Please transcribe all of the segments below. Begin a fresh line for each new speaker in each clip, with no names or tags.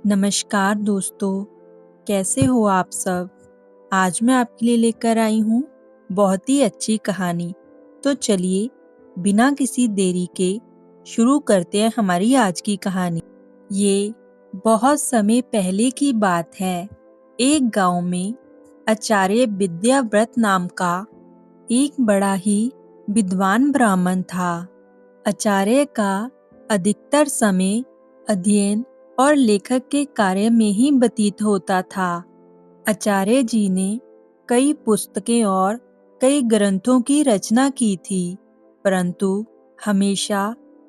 नमस्कार दोस्तों, कैसे हो आप सब? आज मैं आपके लिए लेकर आई हूँ बहुत ही अच्छी कहानी। तो चलिए बिना किसी देरी के शुरू करते हैं हमारी आज की कहानी। ये बहुत समय पहले की बात है। एक गांव में आचार्य विद्याव्रत नाम का एक बड़ा ही विद्वान ब्राह्मण था। आचार्य का अधिकतर समय अध्ययन और लेखक के कार्य में ही व्यतीत होता था। आचार्य जी ने कई पुस्तकें और कई ग्रंथों की रचना की थी, परंतु हमेशा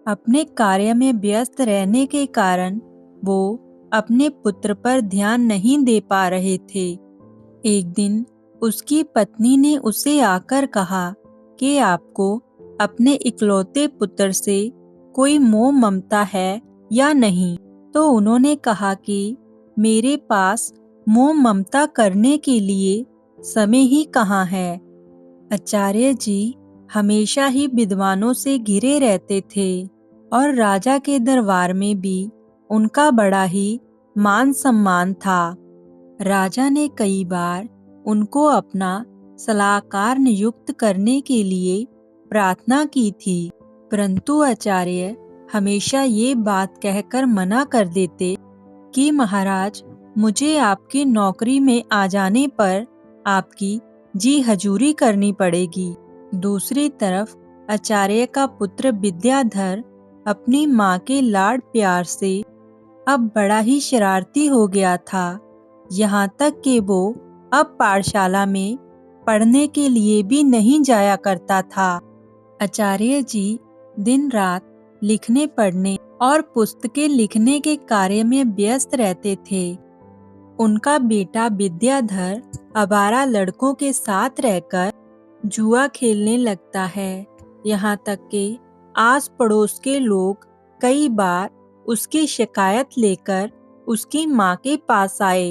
अपने कार्य में व्यस्त रहने के कारण वो अपने पुत्र पर ध्यान नहीं दे पा रहे थे। एक दिन उसकी पत्नी ने उसे आकर कहा कि आपको अपने इकलौते पुत्र से कोई मोह ममता है या नहीं। तो उन्होंने कहा कि मेरे पास मोह ममता करने के लिए समय ही कहाँ है। आचार्य जी हमेशा ही विद्वानों से घिरे रहते थे और राजा के दरबार में भी उनका बड़ा ही मान सम्मान था। राजा ने कई बार उनको अपना सलाहकार नियुक्त करने के लिए प्रार्थना की थी, परंतु आचार्य हमेशा ये बात कहकर मना कर देते कि महाराज, मुझे आपकी नौकरी में आ जाने पर आपकी जी हजूरी करनी पड़ेगी। दूसरी तरफ आचार्य का पुत्र विद्याधर अपनी माँ के लाड प्यार से अब बड़ा ही शरारती हो गया था। यहाँ तक कि वो अब पाठशाला में पढ़ने के लिए भी नहीं जाया करता था। आचार्य जी दिन रात लिखने पढ़ने और पुस्तकें लिखने के कार्य में व्यस्त रहते थे। उनका बेटा विद्याधर आवारा लड़कों के साथ रहकर जुआ खेलने लगता है। यहाँ तक कि आस पड़ोस के लोग कई बार उसकी शिकायत लेकर उसकी माँ के पास आए,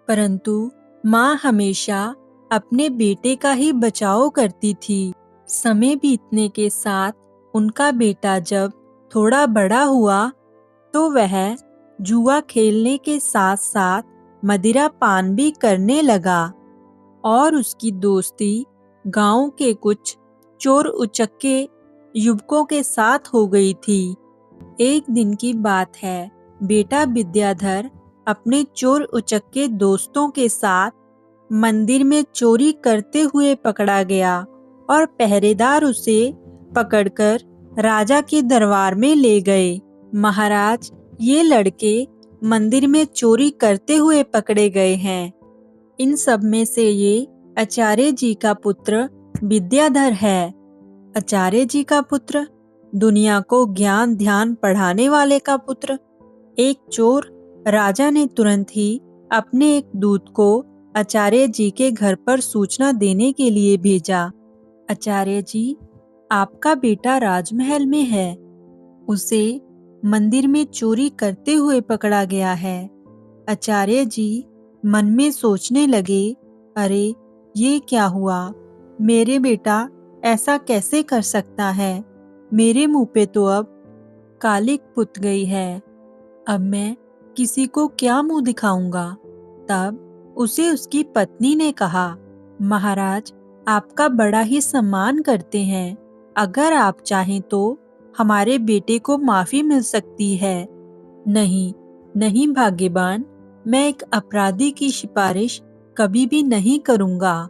परंतु माँ हमेशा अपने बेटे का ही बचाव करती थी। समय बीतने के साथ उनका बेटा जब थोड़ा बड़ा हुआ तो वह जुआ खेलने के साथ साथ मदिरा पान भी करने लगा और उसकी दोस्ती गांव के कुछ चोर उचक्के युवकों के साथ हो गई थी। एक दिन की बात है, बेटा विद्याधर अपने चोर उचक्के दोस्तों के साथ मंदिर में चोरी करते हुए पकड़ा गया और पहरेदार उसे पकड़कर राजा के दरबार में ले गए। महाराज, ये लड़के मंदिर में चोरी करते हुए पकड़े गए हैं। इन सब में से ये आचार्य जी का पुत्र विद्याधर है। आचार्य जी का पुत्र, दुनिया को ज्ञान ध्यान पढ़ाने वाले का पुत्र। एक चोर राजा ने तुरंत ही अपने एक दूत को आचार्य जी के घर पर सूचना देने के लिए भेजा। आचार्य जी, आपका बेटा राजमहल में है, उसे मंदिर में चोरी करते हुए पकड़ा गया है। आचार्य जी मन में सोचने लगे, अरे ये क्या हुआ, मेरे बेटा ऐसा कैसे कर सकता है। मेरे मुंह पे तो अब कालिक पुत गई है, अब मैं किसी को क्या मुंह दिखाऊंगा। तब उसे उसकी पत्नी ने कहा, महाराज आपका बड़ा ही सम्मान करते हैं, अगर आप चाहें तो हमारे बेटे को माफी मिल सकती है। नहीं नहीं भाग्यवान, मैं एक अपराधी की सिफारिश कभी भी नहीं करूंगा,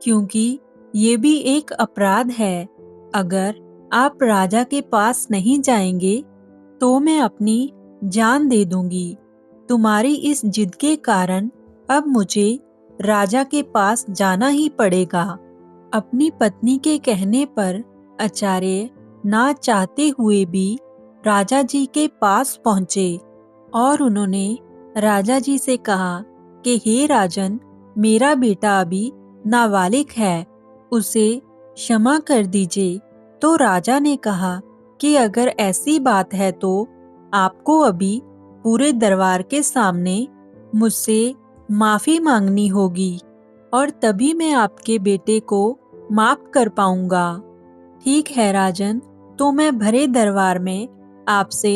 क्योंकि ये भी एक अपराध है। अगर आप राजा के पास नहीं जाएंगे तो मैं अपनी जान दे दूंगी। तुम्हारी इस जिद के कारण अब मुझे राजा के पास जाना ही पड़ेगा। अपनी पत्नी के कहने पर आचार्य ना चाहते हुए भी राजा जी के पास पहुँचे और उन्होंने राजा जी से कहा कि हे राजन, मेरा बेटा अभी नाबालिग है, उसे क्षमा कर दीजिए। तो राजा ने कहा कि अगर ऐसी बात है तो आपको अभी पूरे दरबार के सामने मुझसे माफी मांगनी होगी और तभी मैं आपके बेटे को माफ कर पाऊंगा। ठीक है राजन, तो मैं भरे दरबार में आपसे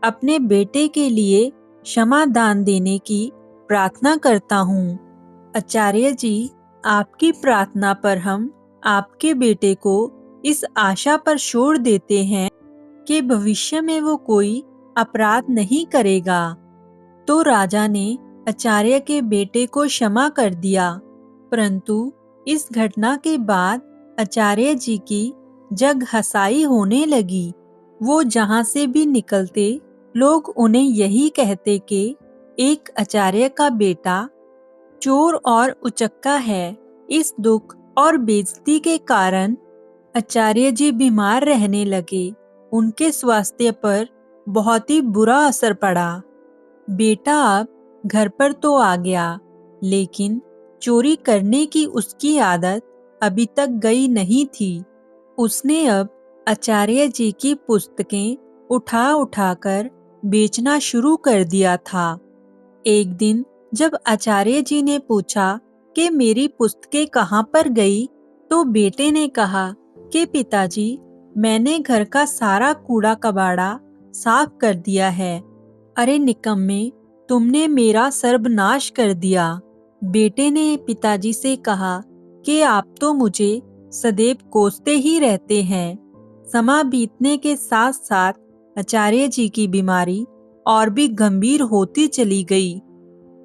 अपने बेटे के लिए क्षमा दान देने की प्रार्थना करता हूँ। आचार्य जी, आपकी प्रार्थना पर हम आपके बेटे को इस आशा पर छोड़ देते हैं कि भविष्य में वो कोई अपराध नहीं करेगा। तो राजा ने आचार्य के बेटे को क्षमा कर दिया, परंतु इस घटना के बाद आचार्य जी की जग हंसाई होने लगी। वो जहाँ से भी निकलते, लोग उन्हें यही कहते कि एक आचार्य का बेटा चोर और उचक्का है। इस दुख और बेइज्जती के कारण आचार्य जी बीमार रहने लगे। उनके स्वास्थ्य पर बहुत ही बुरा असर पड़ा। बेटा अब घर पर तो आ गया, लेकिन चोरी करने की उसकी आदत अभी तक गई नहीं थी। उसने अब आचार्य जी की पुस्तकें उठा उठाकर बेचना शुरू कर दिया था। एक दिन जब आचार्य जी ने पूछा कि मेरी पुस्तकें कहाँ पर गई, तो बेटे ने कहा कि पिताजी, मैंने घर का सारा कूड़ा कबाड़ा साफ कर दिया है। अरे निकम्मे, तुमने मेरा सर्वनाश कर दिया। बेटे ने पिताजी से कहा कि आप तो मुझे सदैव कोसते ही रहते हैं। समय बीतने के साथ साथ आचार्य जी की बीमारी और भी गंभीर होती चली गई।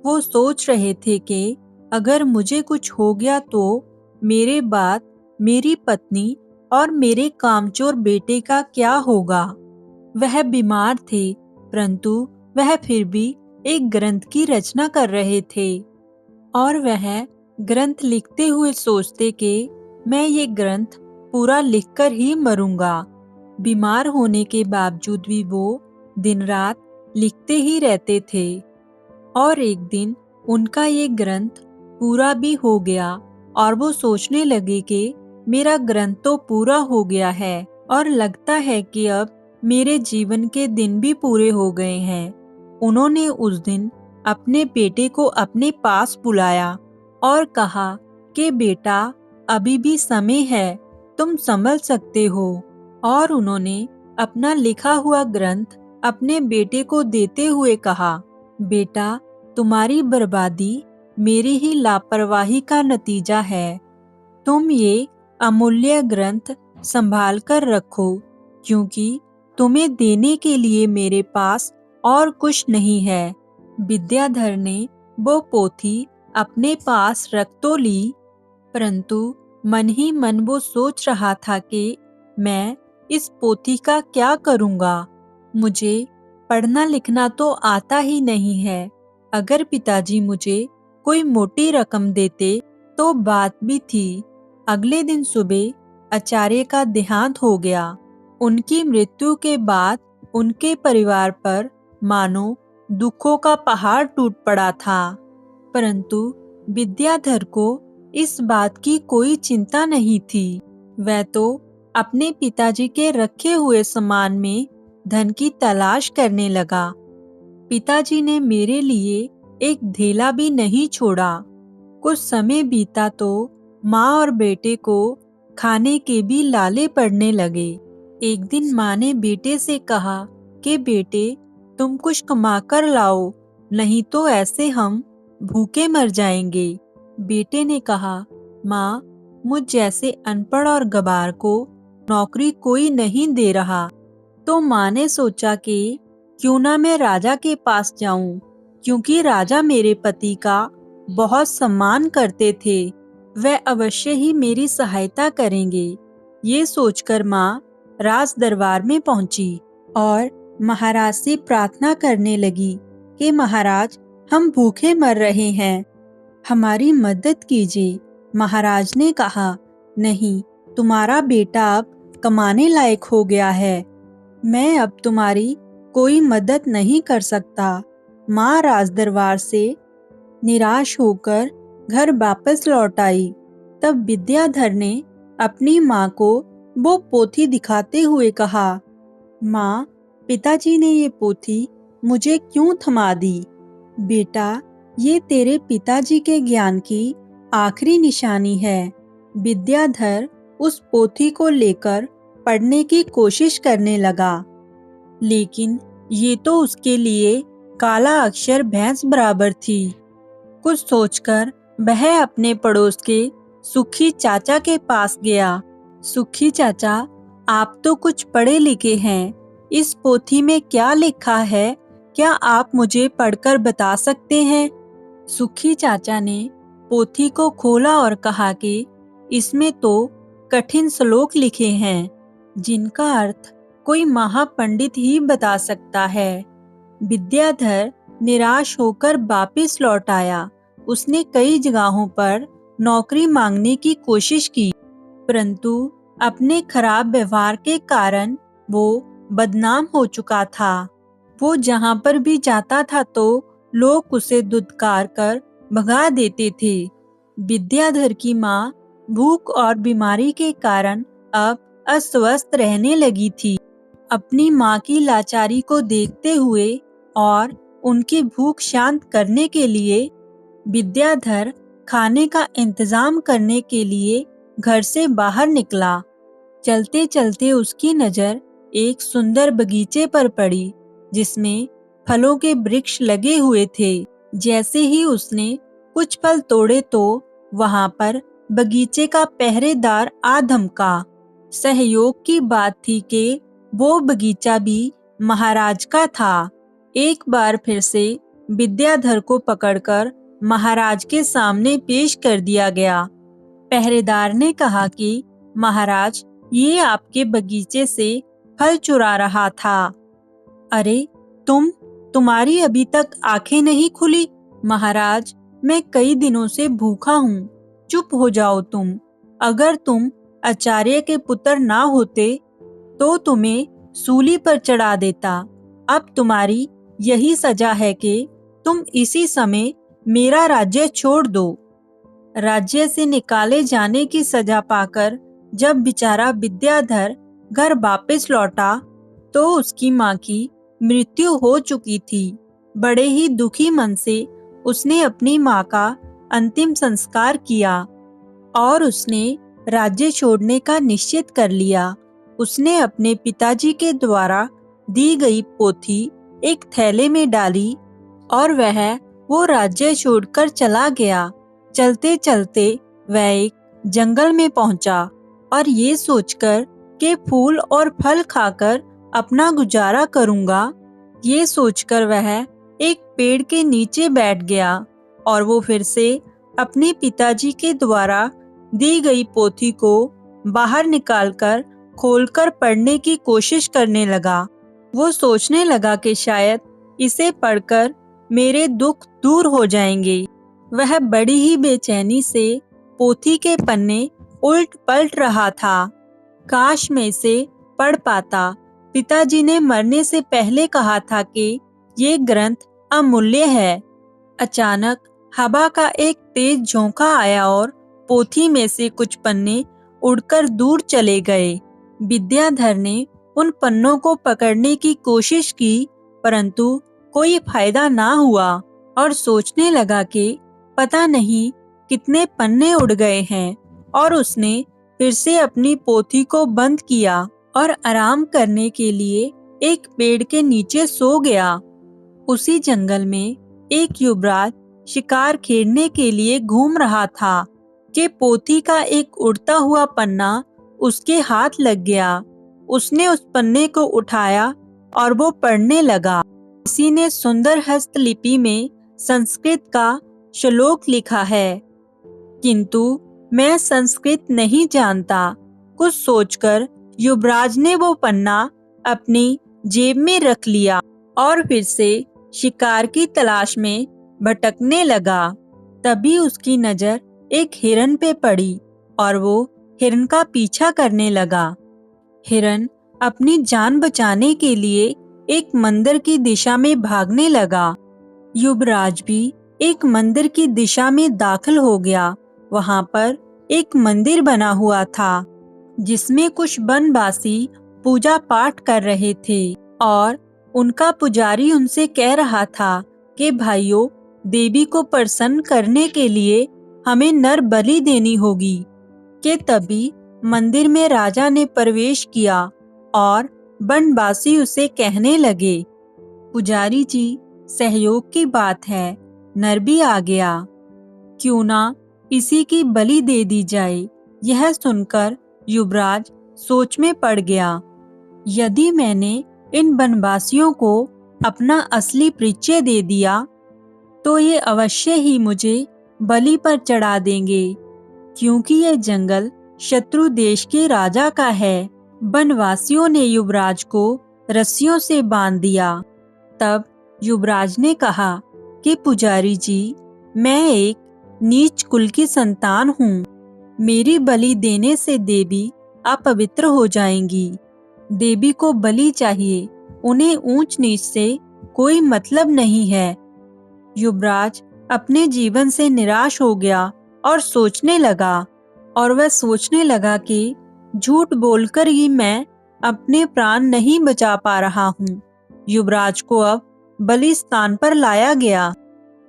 वो सोच रहे थे कि अगर मुझे कुछ हो गया तो मेरे बाद मेरी पत्नी और मेरे कामचोर बेटे का क्या होगा। वह बीमार थे, परंतु वह फिर भी एक ग्रंथ की रचना कर रहे थे और वह ग्रंथ लिखते हुए सोचते कि मैं ये ग्रंथ पूरा लिखकर ही मरूंगा। बीमार होने के बावजूद भी वो दिन रात लिखते ही रहते थे और एक दिन उनका ये ग्रंथ पूरा भी हो गया और वो सोचने लगे कि मेरा ग्रंथ तो पूरा हो गया है और लगता है कि अब मेरे जीवन के दिन भी पूरे हो गए हैं। उन्होंने उस दिन अपने बेटे को अपने पास बुलाया और कहा कि बेटा, अभी भी समय है, तुम संभल सकते हो। और उन्होंने अपना लिखा हुआ ग्रंथ अपने बेटे को देते हुए कहा, बेटा, तुम्हारी बर्बादी मेरी ही लापरवाही का नतीजा है। तुम ये अमूल्य ग्रंथ संभाल कर रखो, क्योंकि तुम्हें देने के लिए मेरे पास और कुछ नहीं है। विद्याधर ने वो पोथी अपने पास रख तो ली, परंतु मन ही मन वो सोच रहा था कि मैं इस पोथी का क्या करूँगा। मुझे पढ़ना लिखना तो आता ही नहीं है। अगर पिताजी मुझे कोई मोटी रकम देते तो बात भी थी। अगले दिन सुबह आचार्य का देहांत हो गया। उनकी मृत्यु के बाद उनके परिवार पर मानो दुखों का पहाड़ टूट पड़ा था, परंतु विद्याधर को इस बात की कोई चिंता नहीं थी। वह तो अपने पिताजी के रखे हुए सामान में धन की तलाश करने लगा। पिताजी ने मेरे लिए एक धेला भी नहीं छोड़ा। कुछ समय बीता तो माँ और बेटे को खाने के भी लाले पड़ने लगे। एक दिन माँ ने बेटे से कहा कि बेटे, तुम कुछ कमा कर लाओ, नहीं तो ऐसे हम भूखे मर जाएंगे। बेटे ने कहा, माँ, मुझ जैसे अनपढ़ और गवार को नौकरी कोई नहीं दे रहा। तो माँ ने सोचा कि क्यों ना मैं राजा के पास जाऊं, क्योंकि राजा मेरे पति का बहुत सम्मान करते थे। वह अवश्य ही मेरी सहायता करेंगे। ये सोचकर माँ राज दरबार में पहुंची और महाराज से प्रार्थना करने लगी कि महाराज, हम भूखे मर रहे हैं, हमारी मदद कीजिए। महाराज ने कहा, नहीं, तुम्हारा बेटा अब कमाने लायक हो गया है, मैं अब तुम्हारी कोई मदद नहीं कर सकता। माँ राजदरबार से निराश होकर घर वापस लौट आई। तब विद्याधर ने अपनी माँ को वो पोथी दिखाते हुए कहा, माँ, पिताजी ने ये पोथी मुझे क्यों थमा दी? बेटा, ये तेरे पिताजी के ज्ञान की आखिरी निशानी है। विद्याधर उस पोथी को लेकर पढ़ने की कोशिश करने लगा, लेकिन ये तो उसके लिए काला अक्षर भैंस बराबर थी। कुछ सोचकर वह अपने पड़ोस के सुखी चाचा के पास गया। सुखी चाचा, आप तो कुछ पढ़े लिखे हैं, इस पोथी में क्या लिखा है, क्या आप मुझे पढ़कर बता सकते हैं? सुखी चाचा ने पोथी को खोला और कहा कि इसमें तो कठिन श्लोक लिखे हैं, जिनका अर्थ कोई महापंडित ही बता सकता है। विद्याधर निराश होकर वापस लौट आया। उसने कई जगहों पर नौकरी मांगने की कोशिश की, परंतु अपने खराब व्यवहार के कारण वो बदनाम हो चुका था। वो जहां पर भी जाता था तो लोग उसे धुतकार कर भगा देते थे। विद्याधर की माँ भूख और बीमारी के कारण अब अस्वस्थ रहने लगी थी। अपनी माँ की लाचारी को देखते हुए और उनकी भूख शांत करने के लिए विद्याधर खाने का इंतजाम करने के लिए घर से बाहर निकला। चलते चलते उसकी नजर एक सुंदर बगीचे पर पड़ी, जिसमें फलों के वृक्ष लगे हुए थे। जैसे ही उसने कुछ फल तोड़े तो वहां पर बगीचे का पहरेदार आ धमका। सहयोग की बात थी कि वो बगीचा भी महाराज का था। एक बार फिर से विद्याधर को पकड़कर महाराज के सामने पेश कर दिया गया। पहरेदार ने कहा कि महाराज, ये आपके बगीचे से फल चुरा रहा था। अरे तुम्हारी अभी तक आंखें नहीं खुली? महाराज, मैं कई दिनों से भूखा हूँ, चुप हो जाओ तुम। अगर तुम आचार्य के पुत्र ना होते तो तुम्हें सूली पर चढ़ा देता। अब तुम्हारी यही सजा है कि तुम इसी समय मेरा राज्य छोड़ दो। राज्य से निकाले जाने की सजा पाकर जब बेचारा विद्याधर घर वापस लौटा तो उसकी माँ की मृत्यु हो चुकी थी। बड़े ही दुखी मन से उसने अपनी माँ का अंतिम संस्कार किया और उसने राज्य छोड़ने का निश्चित कर लिया। उसने अपने पिताजी के द्वारा दी गई पोथी एक थैले में डाली और वो राज्य छोड़कर चला गया। चलते चलते वह एक जंगल में पहुंचा और ये सोचकर कि फूल और फल खाकर अपना गुजारा करूंगा, ये सोचकर वह एक पेड़ के नीचे बैठ गया और वो फिर से अपने पिताजी के द्वारा दी गई पोथी को बाहर निकालकर खोलकर पढ़ने की कोशिश करने लगा। वो सोचने लगा कि शायद इसे पढ़कर मेरे दुख दूर हो जाएंगे। वह बड़ी ही बेचैनी से पोथी के पन्ने उल्ट पलट रहा था। काश मैं इसे पढ़ पाता। पिताजी ने मरने से पहले कहा था कि ये ग्रंथ अमूल्य है। अचानक हवा का एक तेज झोंका आया और पोथी में से कुछ पन्ने उड़कर दूर चले गए। विद्याधर ने उन पन्नों को पकड़ने की कोशिश की, परंतु कोई फायदा ना हुआ और सोचने लगा कि पता नहीं कितने पन्ने उड़ गए हैं। और उसने फिर से अपनी पोथी को बंद किया और आराम करने के लिए एक पेड़ के नीचे सो गया। उसी जंगल में एक युवराज शिकार खेलने के लिए घूम रहा था कि पोथी का एक उड़ता हुआ पन्ना उसके हाथ लग गया। उसने उस पन्ने को उठाया और वो पढ़ने लगा। किसी ने सुंदर हस्तलिपि में संस्कृत का श्लोक लिखा है, किंतु मैं संस्कृत नहीं जानता। कुछ सोचकर युवराज ने वो पन्ना अपनी जेब में रख लिया और फिर से शिकार की तलाश में भटकने लगा। तभी उसकी नजर एक हिरन पे पड़ी और वो हिरन का पीछा करने लगा। हिरन अपनी जान बचाने के लिए एक मंदिर की दिशा में भागने लगा। युवराज भी एक मंदिर की दिशा में दाखिल हो गया। वहां पर एक मंदिर बना हुआ था जिसमें कुछ वनवासी पूजा पाठ कर रहे थे और उनका पुजारी उनसे कह रहा था कि भाइयों, देवी को प्रसन्न करने के लिए हमें नर बलि देनी होगी। कि तभी मंदिर में राजा ने प्रवेश किया और वनवासी उसे कहने लगे, पुजारी जी, सहयोग की बात है, नर भी आ गया। क्यों ना इसी की बलि दे दी जाए। यह सुनकर युवराज सोच में पड़ गया। यदि मैंने इन बनवासियों को अपना असली परिचय दे दिया तो ये अवश्य ही मुझे बलि पर चढ़ा देंगे, क्योंकि ये जंगल शत्रु देश के राजा का है। बनवासियों ने युवराज को रस्सियों से बांध दिया। तब युवराज ने कहा कि पुजारी जी, मैं एक नीच कुल की संतान हूँ। मेरी बलि देने से देवी अपवित्र हो जाएंगी। देवी को बलि चाहिए, उन्हें ऊंच नीच से कोई मतलब नहीं है। युवराज अपने जीवन से निराश हो गया और वह सोचने लगा कि झूठ बोलकर ही मैं अपने प्राण नहीं बचा पा रहा हूँ। युवराज को अब बलि स्थान पर लाया गया।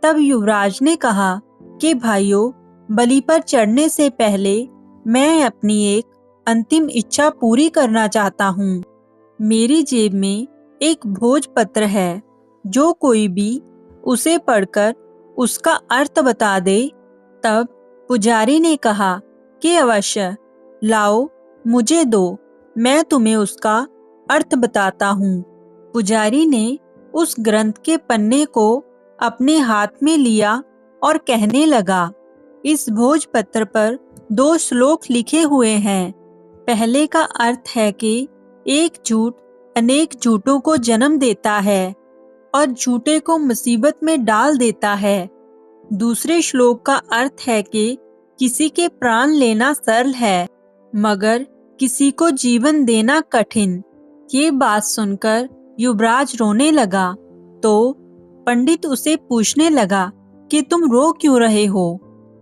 तब युवराज ने कहा कि भाइयों, बलि पर चढ़ने से पहले मैं अपनी एक अंतिम इच्छा पूरी करना चाहता हूँ। मेरी जेब में एक भोजपत्र है। जो कोई भी उसे पढ़कर उसका अर्थ बता दे। तब पुजारी ने कहा कि अवश्य, लाओ, मुझे दो, मैं तुम्हें उसका अर्थ बताता हूँ। पुजारी ने उस ग्रंथ के पन्ने को अपने हाथ में लिया और कहने लगा, इस भोजपत्र पर 2 श्लोक लिखे हुए हैं। पहले का अर्थ है कि एक झूठ अनेक झूठों को जन्म देता है और झूठे को मुसीबत में डाल देता है। दूसरे श्लोक का अर्थ है कि किसी के प्राण लेना सरल है, मगर किसी को जीवन देना कठिन। ये बात सुनकर युवराज रोने लगा। तो पंडित उसे पूछने लगा कि तुम रो क्यों रहे हो।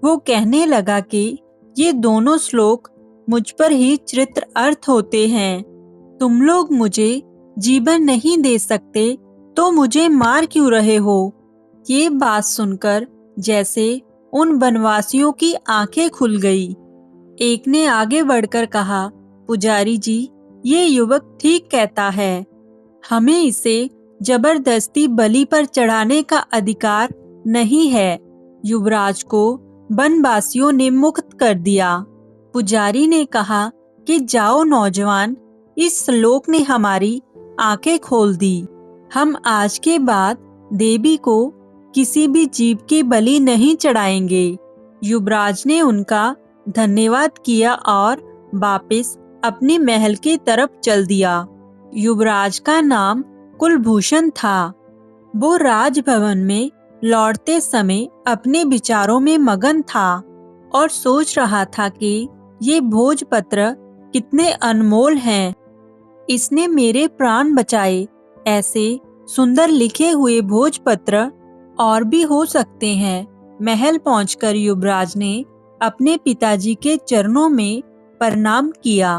वो कहने लगा कि ये दोनों श्लोक मुझ पर ही चित्र अर्थ होते हैं। तुम लोग मुझे जीवन नहीं दे सकते तो मुझे मार क्यों रहे हो। ये बात सुनकर जैसे उन बनवासियों की आंखें खुल गई। एक ने आगे बढ़कर कहा, पुजारी जी, ये युवक ठीक कहता है। हमें इसे जबरदस्ती बलि पर चढ़ाने का अधिकार नहीं है। युवराज को बनवासियों ने मुक्त कर दिया। पुजारी ने कहा कि जाओ नौजवान, इस श्लोक ने हमारी आंखें खोल दी। हम आज के बाद देवी को किसी भी जीव की बलि नहीं चढ़ाएंगे। युवराज ने उनका धन्यवाद किया और वापस अपने महल की तरफ चल दिया। युवराज का नाम कुलभूषण था। वो राजभवन में लौटते समय अपने विचारों में मगन था और सोच रहा था कि ये भोजपत्र कितने अनमोल हैं। इसने मेरे प्राण बचाए। ऐसे सुंदर लिखे हुए भोजपत्र और भी हो सकते हैं। महल पहुंचकर युवराज ने अपने पिताजी के चरणों में प्रणाम किया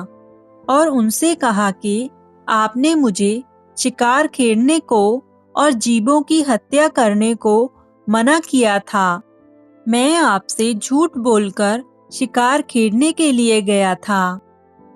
और उनसे कहा कि आपने मुझे शिकार खेलने को और जीवों की हत्या करने को मना किया था। मैं आपसे झूठ बोलकर शिकार खेलने के लिए गया था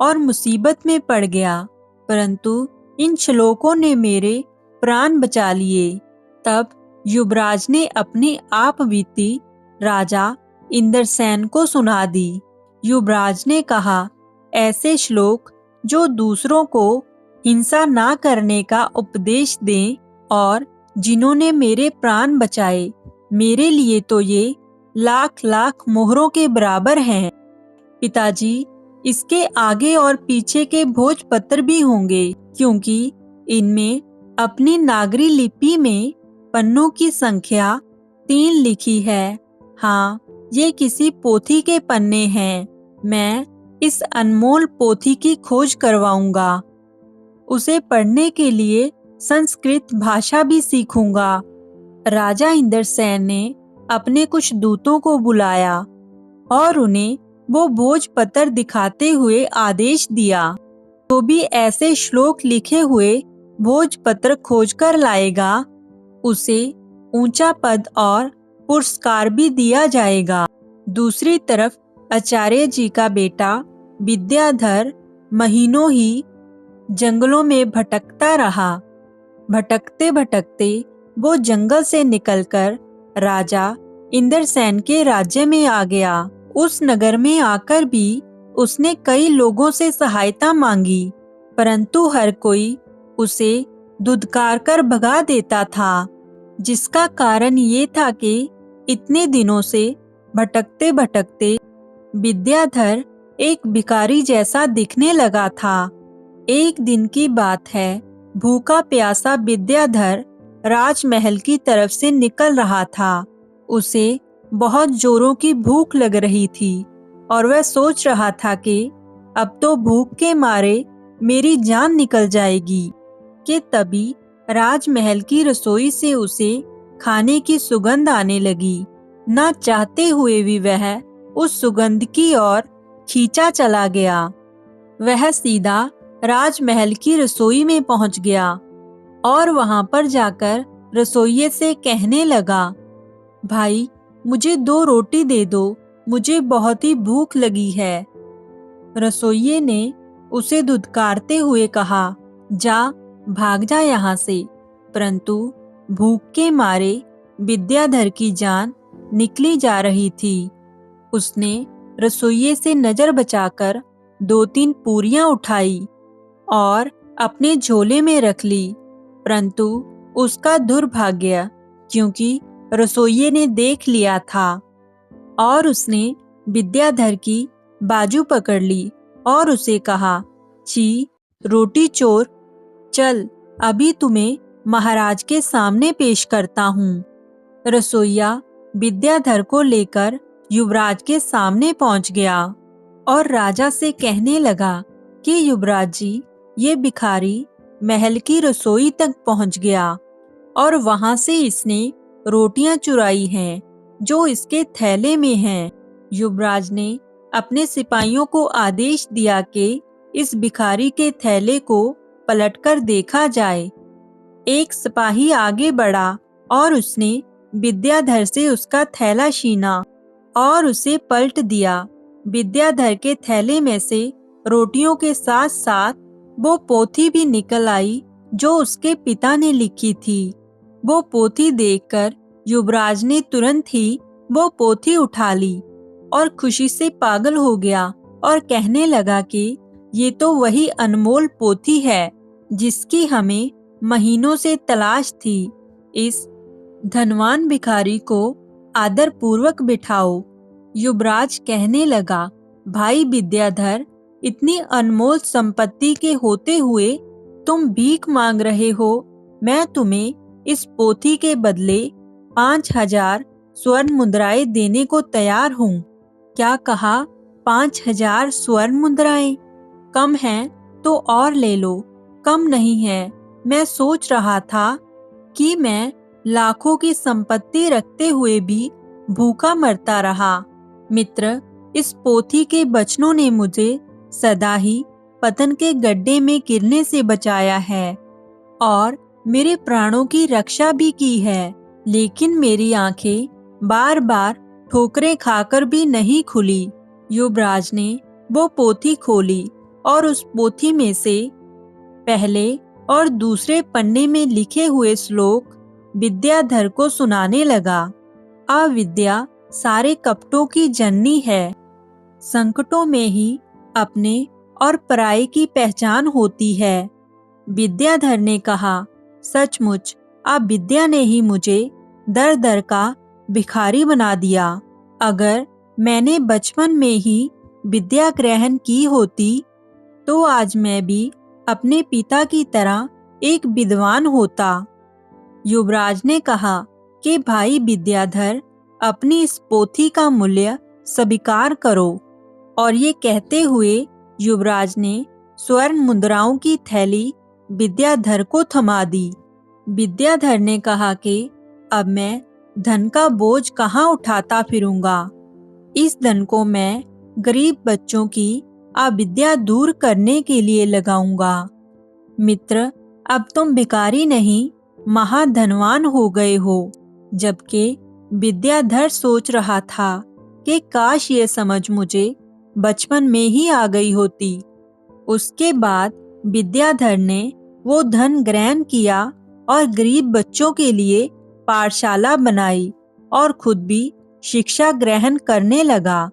और मुसीबत में पड़ गया, परंतु इन श्लोकों ने मेरे प्राण बचा लिए। तब युवराज ने अपनी आप बीती राजा इंद्रसेन को सुना दी। युवराज ने कहा, ऐसे श्लोक जो दूसरों को हिंसा ना करने का उपदेश दें और जिन्होंने मेरे प्राण बचाए, मेरे लिए तो ये लाख लाख मोहरों के बराबर हैं। पिताजी, इसके आगे और पीछे के भोजपत्र भी होंगे, क्योंकि इनमें अपनी नागरी लिपि में पन्नों की संख्या 3 लिखी है। हाँ, ये किसी पोथी के पन्ने हैं। मैं इस अनमोल पोथी की खोज करवाऊंगा। उसे पढ़ने के लिए संस्कृत भाषा भी सीखूंगा। राजा इंद्रसेन ने अपने कुछ दूतों को बुलाया और उन्हें वो भोजपत्र दिखाते हुए आदेश दिया, तो भी ऐसे श्लोक लिखे हुए भोजपत्र खोजकर लाएगा, उसे ऊंचा पद और पुरस्कार भी दिया जाएगा। दूसरी तरफ आचार्य जी का बेटा विद्याधर महीनों ही जंगलों में भटकता रहा। भटकते भटकते वो जंगल से निकलकर राजा इंद्रसेन के राज्य में आ गया। उस नगर में आकर भी उसने कई लोगों से सहायता मांगी, परंतु हर कोई उसे धुतकार कर भगा देता था, जिसका कारण ये था कि इतने दिनों से भटकते भटकते विद्याधर एक भिखारी जैसा दिखने लगा था। एक दिन की बात है, भूखा प्यासा विद्याधर राजमहल की तरफ से निकल रहा था। उसे बहुत जोरों की भूख लग रही थी और वह सोच रहा था कि अब तो भूख के मारे मेरी जान निकल जाएगी, कि तभी राजमहल की रसोई से उसे खाने की सुगंध आने लगी। ना चाहते हुए भी वह उस सुगंध की ओर खींचा चला गया। वह सीधा राजमहल की रसोई में पहुंच गया और वहां पर जाकर रसोइये से कहने लगा, भाई मुझे 2 रोटी दे दो, मुझे बहुत ही भूख लगी है। रसोइये ने उसे धुतकारते हुए कहा, जा भाग जा यहाँ से। परंतु भूख के मारे विद्याधर की जान निकली जा रही थी। उसने रसोइये से नजर बचाकर 2-3 पूरियां उठाई और अपने झोले में रख ली, परंतु उसका दुर्भाग्य, क्योंकि रसोइये ने देख लिया था और उसने विद्याधर की बाजू पकड़ ली और उसे कहा, छी रोटी चोर, चल अभी तुम्हें महाराज के सामने पेश करता हूँ। रसोइया विद्याधर को लेकर युवराज के सामने पहुंच गया और राजा से कहने लगा कि युवराज जी, ये भिखारी महल की रसोई तक पहुंच गया और वहां से इसने रोटियां चुराई हैं जो इसके थैले में हैं। युवराज ने अपने सिपाहियों को आदेश दिया कि इस भिखारी के थैले को पलटकर देखा जाए। एक सिपाही आगे बढ़ा और उसने विद्याधर से उसका थैला छीना और उसे पलट दिया। विद्याधर के थैले में से रोटियों के साथ साथ वो पोथी भी निकल आई जो उसके पिता ने लिखी थी। वो पोथी देखकर युवराज ने तुरंत ही वो पोथी उठा ली और खुशी से पागल हो गया और कहने लगा कि ये तो वही अनमोल पोथी है जिसकी हमें महीनों से तलाश थी। इस धनवान भिखारी को आदर पूर्वक बिठाओ। युवराज कहने लगा, भाई विद्याधर, इतनी अनमोल संपत्ति के होते हुए तुम भीख मांग रहे हो। मैं तुम्हें इस पोथी के बदले 5,000 स्वर्ण मुद्राएं देने को तैयार हूँ। क्या कहा? 5,000 स्वर्ण मुद्राएं? कम हैं तो और ले लो। कम नहीं है। मैं सोच रहा था कि मैं लाखों की संपत्ति रखते हुए भी भूखा मरता रहा। मित्र, इस पोथी के वचनों ने मुझे सदा ही पतन के गड्ढे में गिरने से बचाया है और मेरे प्राणों की रक्षा भी की है। लेकिन मेरी आंखें बार बार ठोकरें खाकर भी नहीं खुली। युवराज ने वो पोथी खोली और उस पोथी में से पहले और दूसरे पन्ने में लिखे हुए श्लोक विद्याधर को सुनाने लगा। अविद्या सारे कपटों की जननी है। संकटों में ही अपने और पराये की पहचान होती है। विद्याधर ने कहा, सचमुच अविद्या ने ही मुझे दर दर का भिखारी बना दिया। अगर मैंने बचपन में ही विद्या ग्रहण की होती तो आज मैं भी अपने पिता की तरह एक विद्वान होता। युवराज ने कहा कि भाई विद्याधर, अपनी इस पोथी का मूल्य स्वीकार करो। और ये कहते हुए युवराज ने स्वर्ण मुद्राओं की थैली विद्याधर को थमा दी। विद्याधर ने कहा कि अब मैं धन का बोझ कहाँ उठाता फिरूंगा। इस धन को मैं गरीब बच्चों की अविद्या दूर करने के लिए लगाऊंगा। मित्र, अब तुम भिखारी नहीं महाधनवान हो गए हो। जबकि विद्याधर सोच रहा था कि काश ये समझ मुझे बचपन में ही आ गई होती। उसके बाद विद्याधर ने वो धन ग्रहण किया और गरीब बच्चों के लिए पाठशाला बनाई और खुद भी शिक्षा ग्रहण करने लगा।